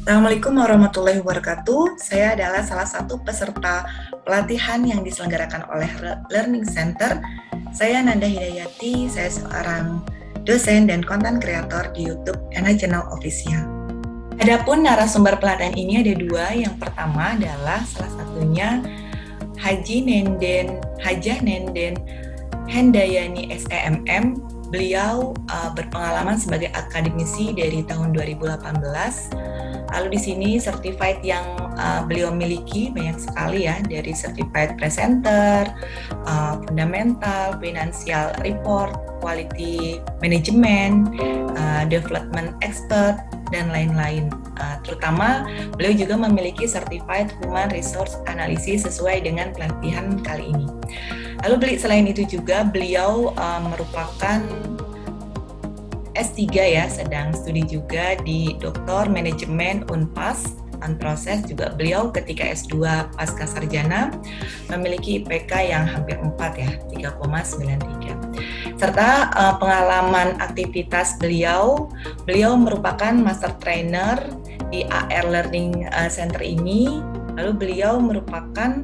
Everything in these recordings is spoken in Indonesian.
Assalamualaikum warahmatullahi wabarakatuh. Saya adalah salah satu peserta pelatihan yang diselenggarakan oleh Learning Center. Saya Nanda Hidayati, saya seorang dosen dan konten kreator di YouTube NH Channel Official. Adapun narasumber pelatihan ini ada dua. Yang pertama adalah salah satunya Hajah Nenden Hendayani SEMM. Beliau berpengalaman sebagai akademisi dari tahun 2018. Lalu di sini certified yang beliau miliki banyak sekali ya, dari certified presenter, fundamental, financial report, quality management, development expert, dan lain-lain. Terutama beliau juga memiliki certified human resource analysis sesuai dengan pelatihan kali ini. Lalu selain itu juga beliau merupakan S3 ya, sedang studi juga di Doktor Manajemen Unpas Unproses. Juga beliau ketika S2 pasca sarjana memiliki IPK yang hampir 4 ya, 3,93. Serta pengalaman aktivitas beliau merupakan master trainer di AR Learning Center ini. Lalu beliau merupakan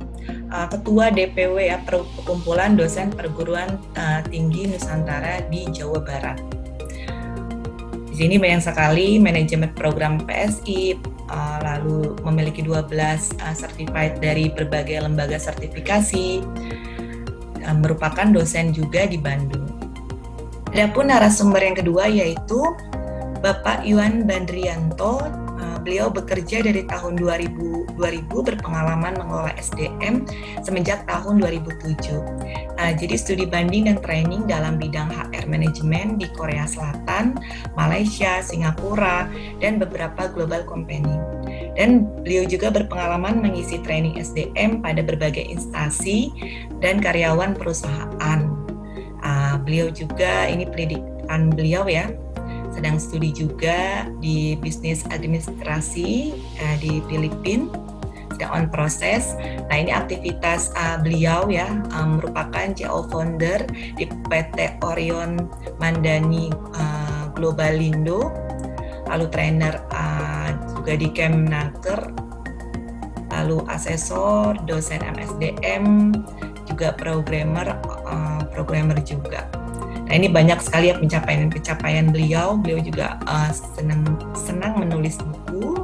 ketua DPW ya, Perkumpulan Dosen Perguruan Tinggi Nusantara di Jawa Barat. Di sini banyak sekali manajemen program PSI, lalu memiliki 12 certified dari berbagai lembaga sertifikasi, merupakan dosen juga di Bandung. Adapun narasumber yang kedua yaitu Bapak Iwan Bandrianto. Beliau bekerja dari tahun 2000 berpengalaman mengelola SDM semenjak tahun 2007. Jadi studi banding dan training dalam bidang HR manajemen di Korea Selatan, Malaysia, Singapura, dan beberapa global company. Dan beliau juga berpengalaman mengisi training SDM pada berbagai instansi dan karyawan perusahaan. Beliau juga, ini pendidikan beliau ya, sedang studi juga di bisnis administrasi di Filipina, sedang on proses. Nah, ini aktivitas beliau ya, merupakan CEO founder di PT Orion Mandani Globalindo, lalu trainer juga di Kemnaker, lalu asesor, dosen MSDM, juga programmer juga. Nah, ini banyak sekali ya pencapaian beliau. Beliau juga senang menulis buku,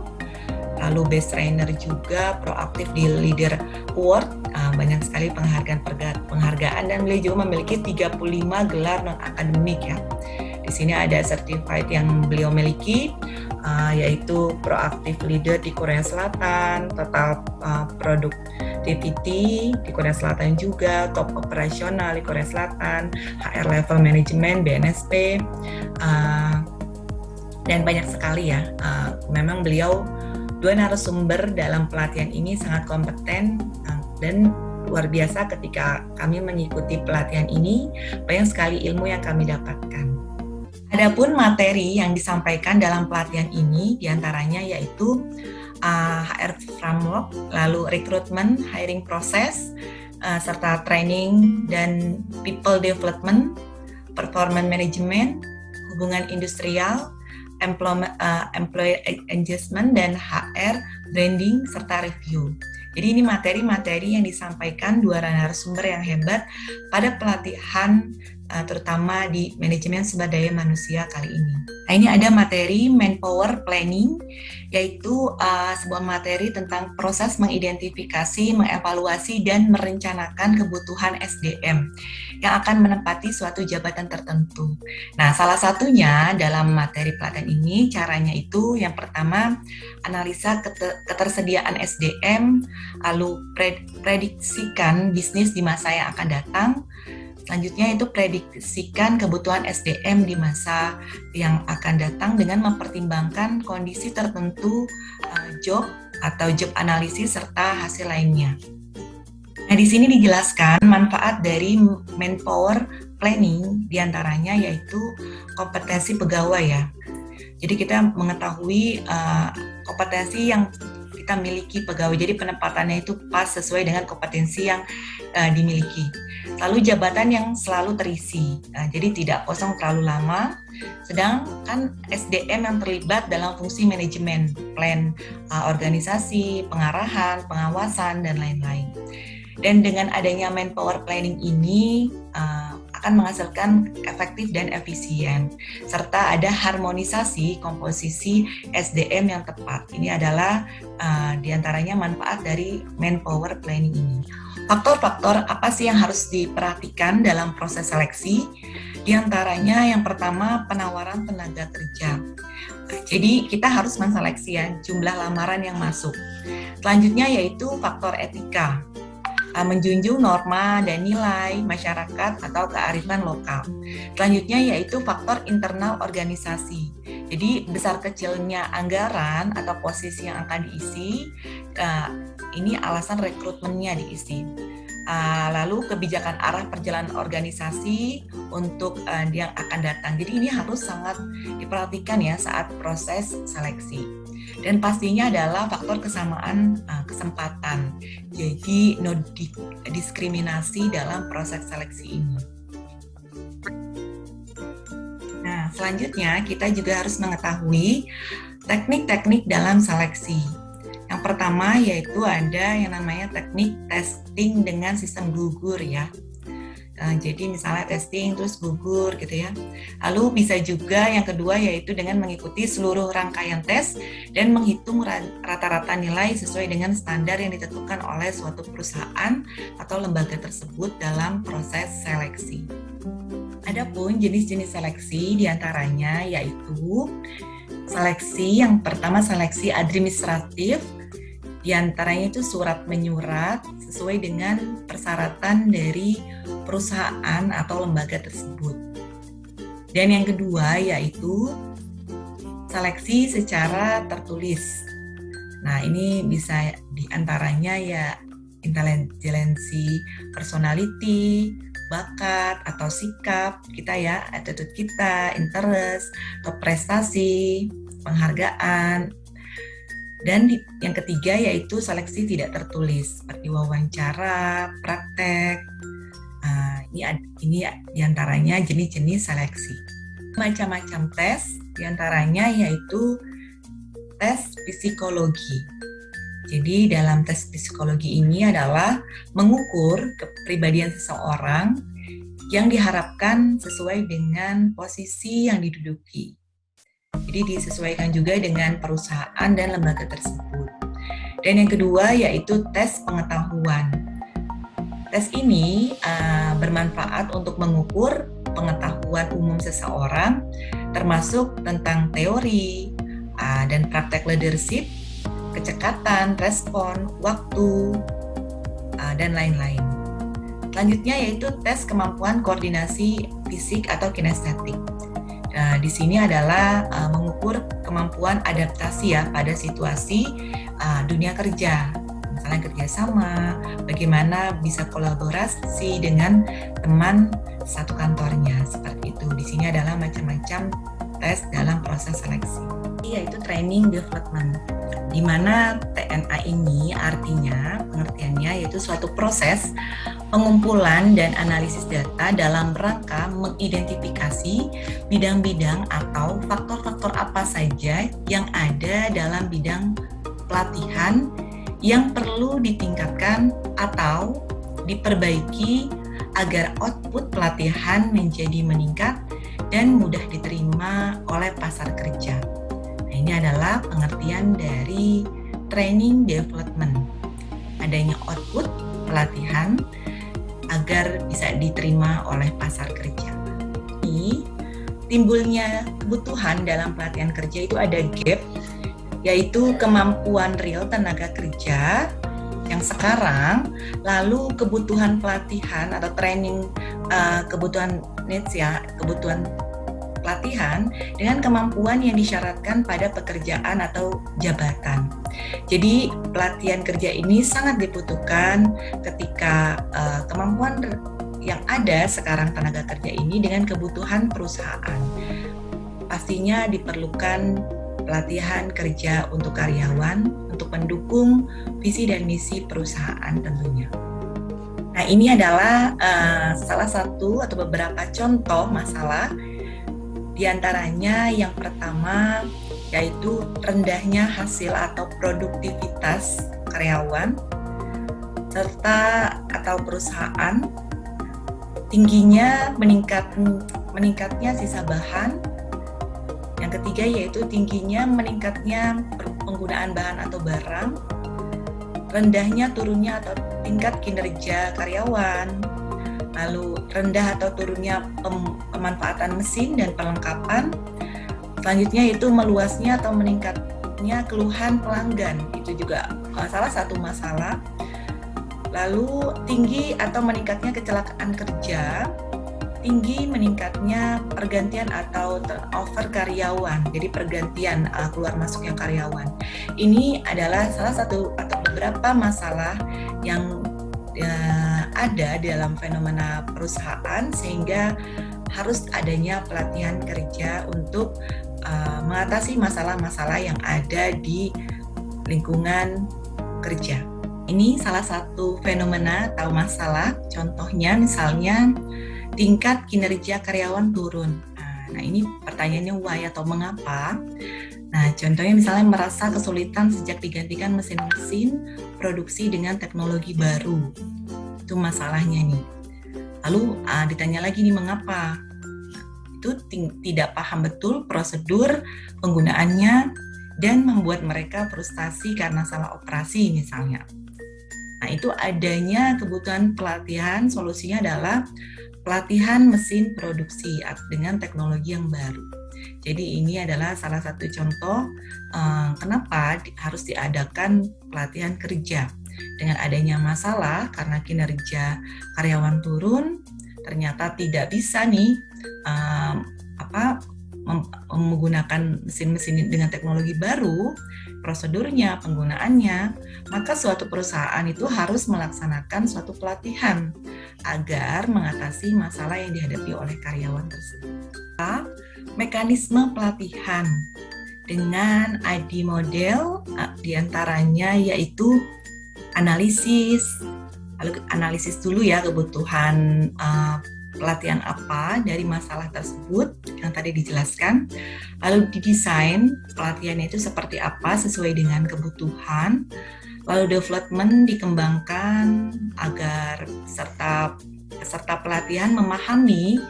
lalu best trainer juga, proaktif di Leader Award, banyak sekali penghargaan, dan beliau juga memiliki 35 gelar non-akademik ya. Di sini ada certified yang beliau miliki, yaitu proaktif leader di Korea Selatan, total productivity di Korea Selatan juga, top operasional di Korea Selatan, HR level management BNSP, dan banyak sekali ya. Memang beliau dua narasumber dalam pelatihan ini sangat kompeten dan luar biasa. Ketika kami mengikuti pelatihan ini, banyak sekali ilmu yang kami dapatkan. Adapun materi yang disampaikan dalam pelatihan ini diantaranya yaitu HR framework, lalu recruitment, hiring process, serta training dan people development, performance management, hubungan industrial, employee engagement, dan HR branding, serta review. Jadi ini materi-materi yang disampaikan dua narasumber yang hebat pada pelatihan terutama di manajemen sumber daya manusia kali ini. Nah, ini ada materi manpower planning, yaitu sebuah materi tentang proses mengidentifikasi, mengevaluasi, dan merencanakan kebutuhan SDM yang akan menempati suatu jabatan tertentu. Nah, salah satunya dalam materi pelatihan ini, caranya itu yang pertama, analisa ketersediaan SDM, lalu prediksikan bisnis di masa yang akan datang. Selanjutnya itu prediksikan kebutuhan SDM di masa yang akan datang dengan mempertimbangkan kondisi tertentu job atau job analisis serta hasil lainnya. Nah, di sini dijelaskan manfaat dari manpower planning, diantaranya yaitu kompetensi pegawai ya. Jadi kita mengetahui kompetensi kita miliki pegawai. Jadi penempatannya itu pas sesuai dengan kompetensi yang dimiliki. Lalu jabatan yang selalu terisi, jadi tidak kosong terlalu lama. Sedangkan SDM yang terlibat dalam fungsi manajemen, plan organisasi, pengarahan, pengawasan, dan lain-lain. Dan dengan adanya manpower planning ini akan menghasilkan efektif dan efisien, serta ada harmonisasi komposisi SDM yang tepat. Ini adalah diantaranya manfaat dari manpower planning ini. Faktor-faktor apa sih yang harus diperhatikan dalam proses seleksi? Di antaranya yang pertama penawaran tenaga kerja. Jadi kita harus menseleksi ya, jumlah lamaran yang masuk. Selanjutnya yaitu faktor etika, menjunjung norma dan nilai masyarakat atau kearifan lokal. Selanjutnya yaitu faktor internal organisasi. Jadi besar kecilnya anggaran atau posisi yang akan diisi, ini alasan rekrutmennya diisi. Lalu kebijakan arah perjalanan organisasi untuk yang akan datang. Jadi ini harus sangat diperhatikan ya saat proses seleksi. Dan pastinya adalah faktor kesamaan kesempatan. Jadi no diskriminasi dalam proses seleksi ini. Nah, selanjutnya kita juga harus mengetahui teknik-teknik dalam seleksi. Yang pertama yaitu ada yang namanya teknik testing dengan sistem gugur ya. Jadi misalnya testing terus gugur gitu ya. Lalu bisa juga yang kedua yaitu dengan mengikuti seluruh rangkaian tes dan menghitung rata-rata nilai sesuai dengan standar yang ditentukan oleh suatu perusahaan atau lembaga tersebut dalam proses seleksi. Adapun jenis-jenis seleksi diantaranya yaitu seleksi yang pertama seleksi administratif. Di antaranya itu surat menyurat sesuai dengan persyaratan dari perusahaan atau lembaga tersebut. Dan yang kedua yaitu seleksi secara tertulis. Nah, ini bisa di antaranya ya intelijensi personality, bakat atau sikap kita ya, attitude kita, interest, atau prestasi, penghargaan. Dan yang ketiga yaitu seleksi tidak tertulis seperti wawancara, praktek. Ini diantaranya jenis-jenis seleksi. Macam-macam tes diantaranya yaitu tes psikologi. Jadi dalam tes psikologi ini adalah mengukur kepribadian seseorang yang diharapkan sesuai dengan posisi yang diduduki. Jadi disesuaikan juga dengan perusahaan dan lembaga tersebut. Dan yang kedua yaitu tes pengetahuan. Tes ini bermanfaat untuk mengukur pengetahuan umum seseorang, termasuk tentang teori dan praktek leadership, kecekatan, respon, waktu, dan lain-lain. Selanjutnya yaitu tes kemampuan koordinasi fisik atau kinestetik. Di sini adalah mengukur kemampuan adaptasi ya pada situasi dunia kerja, misalnya kerjasama, bagaimana bisa kolaborasi dengan teman satu kantornya, seperti itu. Di sini adalah macam-macam tes dalam proses seleksi, yaitu training development, di mana TNA ini artinya pengertiannya yaitu suatu proses pengumpulan dan analisis data dalam rangka mengidentifikasi bidang-bidang atau faktor-faktor apa saja yang ada dalam bidang pelatihan yang perlu ditingkatkan atau diperbaiki agar output pelatihan menjadi meningkat dan mudah diterima oleh pasar kerja. Nah, ini adalah pengertian dari training development. Adanya output pelatihan agar bisa diterima oleh pasar kerja. Ini timbulnya kebutuhan dalam pelatihan kerja itu ada gap, yaitu kemampuan real tenaga kerja yang sekarang, lalu kebutuhan pelatihan atau training, kebutuhan needs ya, kebutuhan pelatihan dengan kemampuan yang disyaratkan pada pekerjaan atau jabatan. Jadi pelatihan kerja ini sangat dibutuhkan ketika kemampuan yang ada sekarang tenaga kerja ini dengan kebutuhan perusahaan. Pastinya diperlukan pelatihan kerja untuk karyawan untuk mendukung visi dan misi perusahaan tentunya. Nah, ini adalah salah satu atau beberapa contoh masalah. Di antaranya yang pertama yaitu rendahnya hasil atau produktivitas karyawan serta atau perusahaan, tingginya meningkatnya sisa bahan. Yang ketiga yaitu tingginya meningkatnya penggunaan bahan atau barang, rendahnya turunnya atau tingkat kinerja karyawan, lalu rendah atau turunnya pemanfaatan mesin dan perlengkapan. Selanjutnya yaitu meluasnya atau meningkatnya keluhan pelanggan, itu juga salah satu masalah. Lalu tinggi atau meningkatnya kecelakaan kerja, tinggi meningkatnya pergantian atau turnover karyawan, jadi pergantian keluar masuknya karyawan. Ini adalah salah satu atau beberapa masalah yang ada dalam fenomena perusahaan, sehingga harus adanya pelatihan kerja untuk mengatasi masalah-masalah yang ada di lingkungan kerja. Ini salah satu fenomena atau masalah, contohnya misalnya tingkat kinerja karyawan turun. Nah, ini pertanyaannya why atau mengapa. Nah, contohnya misalnya merasa kesulitan sejak digantikan mesin-mesin produksi dengan teknologi baru. Itu masalahnya nih. Lalu ditanya lagi nih mengapa. Itu tidak paham betul prosedur penggunaannya dan membuat mereka frustasi karena salah operasi misalnya. Nah, itu adanya kebutuhan pelatihan, solusinya adalah pelatihan mesin produksi dengan teknologi yang baru. Jadi ini adalah salah satu contoh kenapa harus diadakan pelatihan kerja. Dengan adanya masalah karena kinerja karyawan turun, ternyata tidak bisa nih menggunakan mesin-mesin dengan teknologi baru, prosedurnya, penggunaannya, maka suatu perusahaan itu harus melaksanakan suatu pelatihan agar mengatasi masalah yang dihadapi oleh karyawan tersebut. Mekanisme pelatihan dengan ID model diantaranya yaitu analisis. Lalu analisis dulu ya kebutuhan pelatihan apa dari masalah tersebut yang tadi dijelaskan. Lalu didesain pelatihannya itu seperti apa sesuai dengan kebutuhan. Lalu development dikembangkan agar peserta pelatihan memahami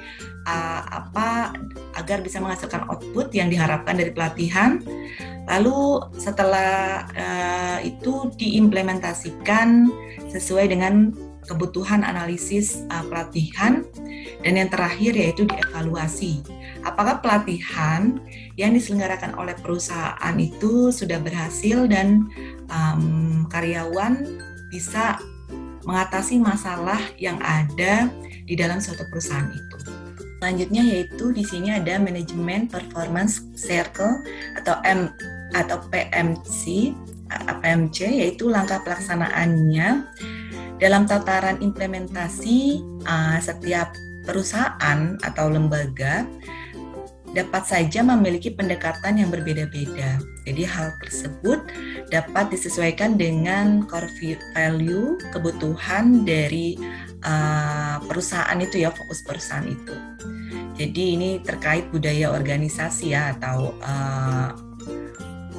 agar bisa menghasilkan output yang diharapkan dari pelatihan. Lalu setelah itu diimplementasikan sesuai dengan kebutuhan analisis pelatihan. Dan yang terakhir yaitu dievaluasi. Apakah pelatihan yang diselenggarakan oleh perusahaan itu sudah berhasil dan karyawan bisa mengatasi masalah yang ada di dalam suatu perusahaan itu. Selanjutnya yaitu di sini ada manajemen performance circle atau PMC, yaitu langkah pelaksanaannya dalam tataran implementasi. Setiap perusahaan atau lembaga dapat saja memiliki pendekatan yang berbeda-beda. Jadi hal tersebut dapat disesuaikan dengan core value, kebutuhan dari perusahaan itu ya, fokus perusahaan itu. Jadi ini terkait budaya organisasi ya, atau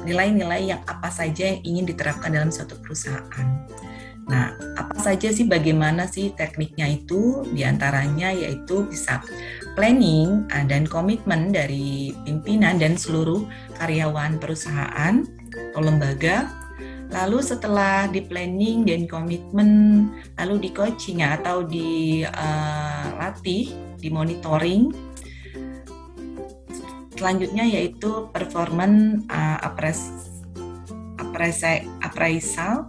nilai-nilai yang apa saja yang ingin diterapkan dalam suatu perusahaan. Nah, apa saja sih, bagaimana sih tekniknya itu? Di antaranya yaitu bisa planning dan komitmen dari pimpinan dan seluruh karyawan perusahaan atau lembaga. Lalu setelah di planning dan komitmen, lalu di coaching atau dilatih, di monitoring. Selanjutnya yaitu performance appraisal.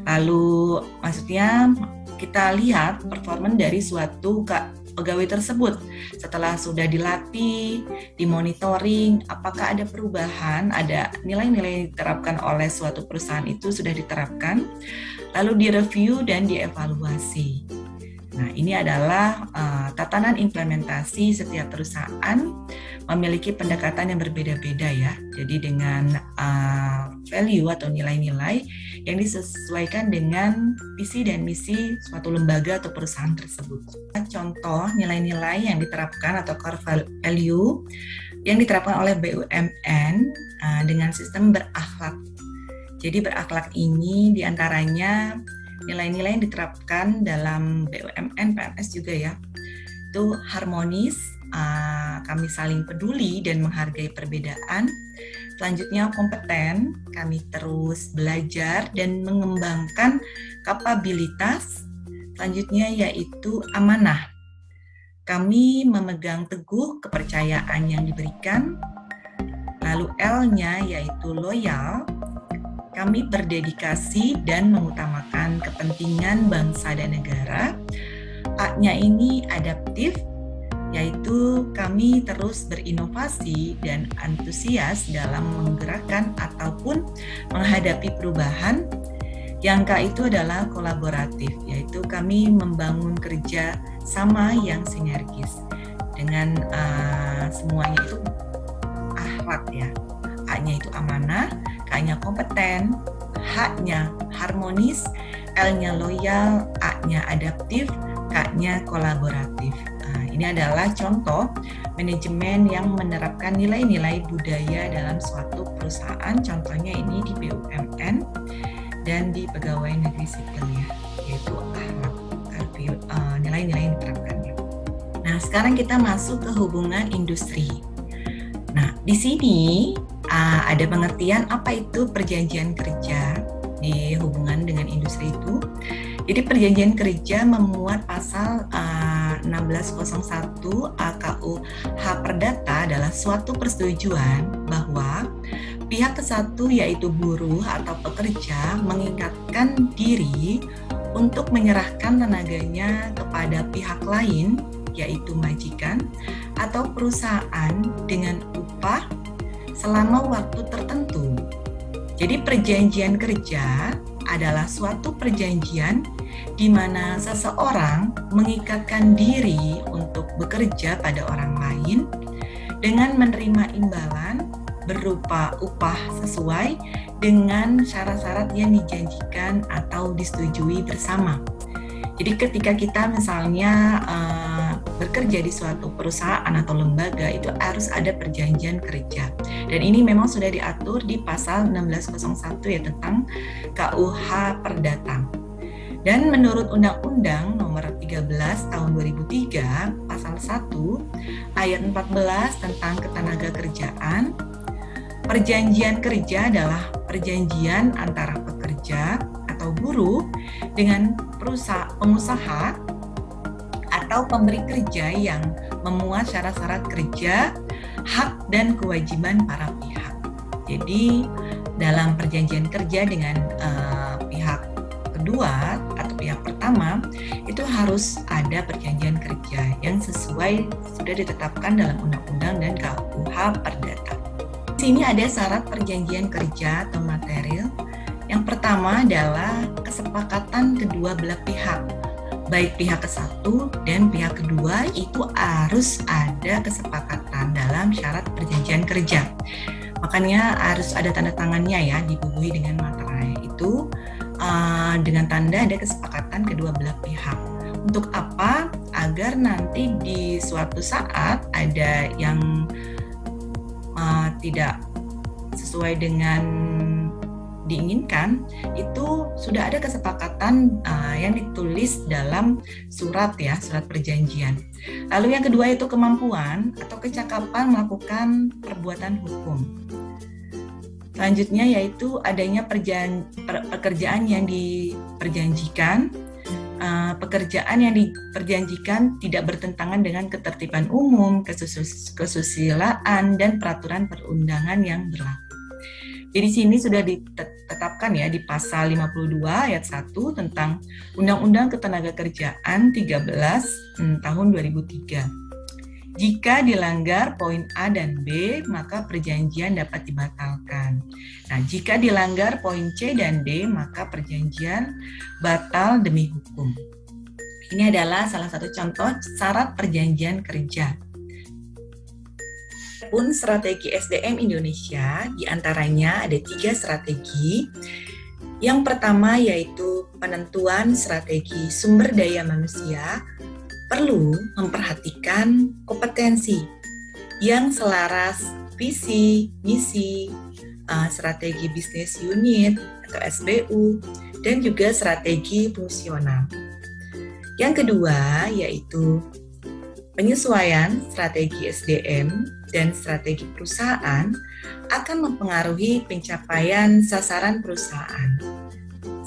Lalu maksudnya kita lihat performan dari suatu pegawai tersebut setelah sudah dilatih, dimonitoring, apakah ada perubahan, ada nilai-nilai yang diterapkan oleh suatu perusahaan itu sudah diterapkan, lalu direview dan dievaluasi. Nah, ini adalah tatanan implementasi setiap perusahaan memiliki pendekatan yang berbeda-beda ya. Jadi dengan value atau nilai-nilai yang disesuaikan dengan visi dan misi suatu lembaga atau perusahaan tersebut. Contoh nilai-nilai yang diterapkan atau core value yang diterapkan oleh BUMN dengan sistem berakhlak. Jadi berakhlak ini diantaranya nilai-nilai yang diterapkan dalam BUMN, PNS juga ya, itu harmonis, kami saling peduli dan menghargai perbedaan. Selanjutnya kompeten, kami terus belajar dan mengembangkan kapabilitas. Selanjutnya yaitu amanah, kami memegang teguh kepercayaan yang diberikan. Lalu L-nya yaitu loyal, kami berdedikasi dan mengutamakan kepentingan bangsa dan negara. A-nya ini adaptif, yaitu kami terus berinovasi dan antusias dalam menggerakkan ataupun menghadapi perubahan. Yang K itu adalah kolaboratif, yaitu kami membangun kerja sama yang sinergis. Dengan semuanya itu akhlak ya. A-nya itu amanah, K-nya kompeten, H-nya harmonis, L-nya loyal, A-nya adaptif, K-nya kolaboratif. Ini adalah contoh manajemen yang menerapkan nilai-nilai budaya dalam suatu perusahaan. Contohnya ini di BUMN dan di pegawai negeri sipil ya, yaitu akhlak, nilai-nilai yang diterapkannya. Nah, sekarang kita masuk ke hubungan industri. Nah, di sini ada pengertian apa itu perjanjian kerja di hubungan dengan industri itu. Jadi perjanjian kerja memuat pasal 1601 AKUH Perdata adalah suatu persetujuan bahwa pihak kesatu yaitu buruh atau pekerja mengikatkan diri untuk menyerahkan tenaganya kepada pihak lain yaitu majikan atau perusahaan dengan upah selama waktu tertentu. Jadi perjanjian kerja adalah suatu perjanjian di mana seseorang mengikatkan diri untuk bekerja pada orang lain dengan menerima imbalan berupa upah sesuai dengan syarat-syarat yang dijanjikan atau disetujui bersama. Jadi ketika kita misalnya bekerja di suatu perusahaan atau lembaga itu harus ada perjanjian kerja. Dan ini memang sudah diatur di pasal 1601 ya tentang KUH Perdata. Dan menurut Undang-Undang Nomor 13 Tahun 2003 Pasal 1 Ayat 14 tentang ketenagakerjaan, perjanjian kerja adalah perjanjian antara pekerja atau buruh dengan pengusaha atau pemberi kerja yang memuat syarat-syarat kerja, hak dan kewajiban para pihak. Jadi dalam perjanjian kerja dengan pihak kedua atau pihak pertama itu harus ada perjanjian kerja yang sesuai sudah ditetapkan dalam undang-undang dan KUH Perdata. Di sini ada syarat perjanjian kerja atau material. Yang pertama adalah kesepakatan kedua belah pihak. Baik pihak ke satu dan pihak kedua itu harus ada kesepakatan dalam syarat perjanjian kerja. Makanya harus ada tanda tangannya ya, dibubuhi dengan materai itu dengan tanda ada kesepakatan kedua belah pihak. Untuk apa? Agar nanti di suatu saat ada yang tidak sesuai dengan diinginkan, itu sudah ada kesepakatan yang ditulis dalam surat ya, surat perjanjian. Lalu yang kedua itu kemampuan atau kecakapan melakukan perbuatan hukum. Selanjutnya yaitu adanya pekerjaan yang diperjanjikan. Pekerjaan yang diperjanjikan tidak bertentangan dengan ketertiban umum, kesusilaan, dan peraturan perundangan yang berlaku. Jadi sini sudah ditetapkan ya di pasal 52 ayat 1 tentang Undang-Undang Ketenagakerjaan 13 tahun 2003. Jika dilanggar poin A dan B, maka perjanjian dapat dibatalkan. Nah, jika dilanggar poin C dan D, maka perjanjian batal demi hukum. Ini adalah salah satu contoh syarat perjanjian kerja. Pun strategi SDM Indonesia, diantaranya ada 3 strategi. Yang pertama yaitu penentuan strategi sumber daya manusia perlu memperhatikan kompetensi yang selaras visi, misi, strategi bisnis unit atau SBU, dan juga strategi fungsional. Yang kedua yaitu penyesuaian strategi SDM dan strategi perusahaan akan mempengaruhi pencapaian sasaran perusahaan.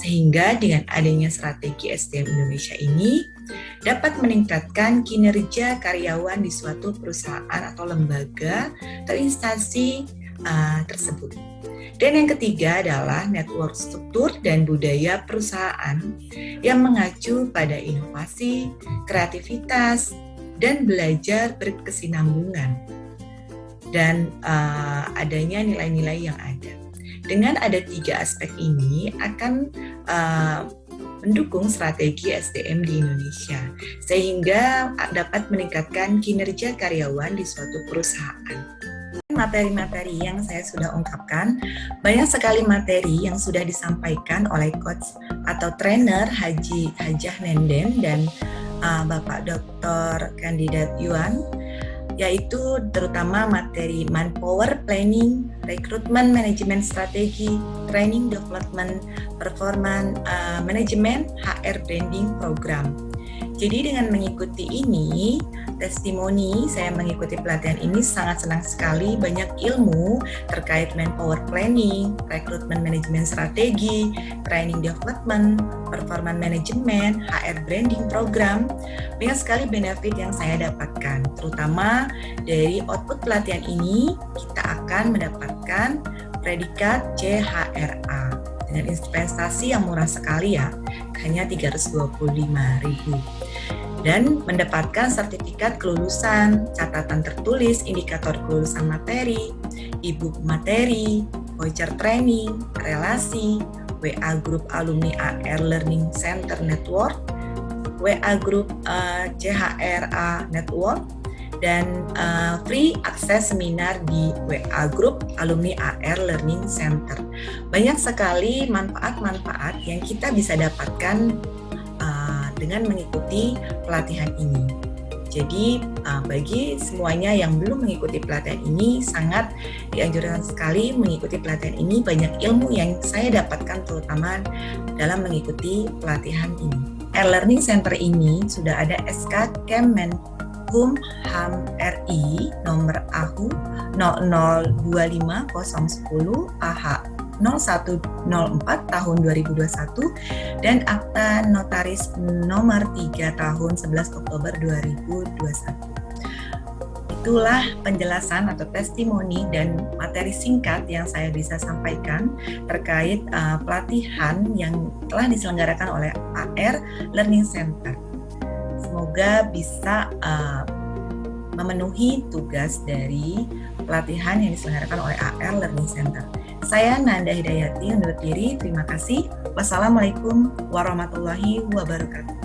Sehingga dengan adanya strategi SDM Indonesia ini dapat meningkatkan kinerja karyawan di suatu perusahaan atau lembaga atau instansi tersebut. Dan yang ketiga adalah network struktur dan budaya perusahaan yang mengacu pada inovasi, kreativitas, dan belajar berkesinambungan. Dan adanya nilai-nilai yang ada. Dengan ada 3 aspek ini akan mendukung strategi SDM di Indonesia, sehingga dapat meningkatkan kinerja karyawan di suatu perusahaan. Materi-materi yang saya sudah ungkapkan, banyak sekali materi yang sudah disampaikan oleh coach atau trainer Hajah Nenden dan Bapak Dr. Kandidat Yuan, yaitu terutama materi manpower planning, rekrutmen manajemen strategi, training development, performance management, HR branding program. Jadi dengan mengikuti ini, testimoni saya mengikuti pelatihan ini sangat senang sekali, banyak ilmu terkait manpower planning, rekrutmen manajemen strategi, training development, performance management, HR branding program. Banyak sekali benefit yang saya dapatkan, terutama dari output pelatihan ini kita akan mendapatkan predikat CHRA dengan investasi yang murah sekali ya, hanya 325.000. Dan mendapatkan sertifikat kelulusan, catatan tertulis, indikator kelulusan materi, e-book materi, voucher training, relasi, WA Group Alumni AR Learning Center Network, WA Group CHRA Network, dan free akses seminar di WA Group Alumni AR Learning Center. Banyak sekali manfaat-manfaat yang kita bisa dapatkan dengan mengikuti pelatihan ini. Jadi bagi semuanya yang belum mengikuti pelatihan ini, sangat dianjurkan sekali mengikuti pelatihan ini. Banyak ilmu yang saya dapatkan terutama dalam mengikuti pelatihan ini. Learning Center ini sudah ada SK Kemenkumham RI nomor AHU 0025010 AH 0104 tahun 2021 dan Akta Notaris nomor 3 tahun 11 Oktober 2021. Itulah penjelasan atau testimoni dan materi singkat yang saya bisa sampaikan terkait pelatihan yang telah diselenggarakan oleh AR Learning Center. Semoga bisa memenuhi tugas dari pelatihan yang diselenggarakan oleh AR Learning Center. Saya Nanda Hidayati undur diri. Terima kasih. Wassalamualaikum warahmatullahi wabarakatuh.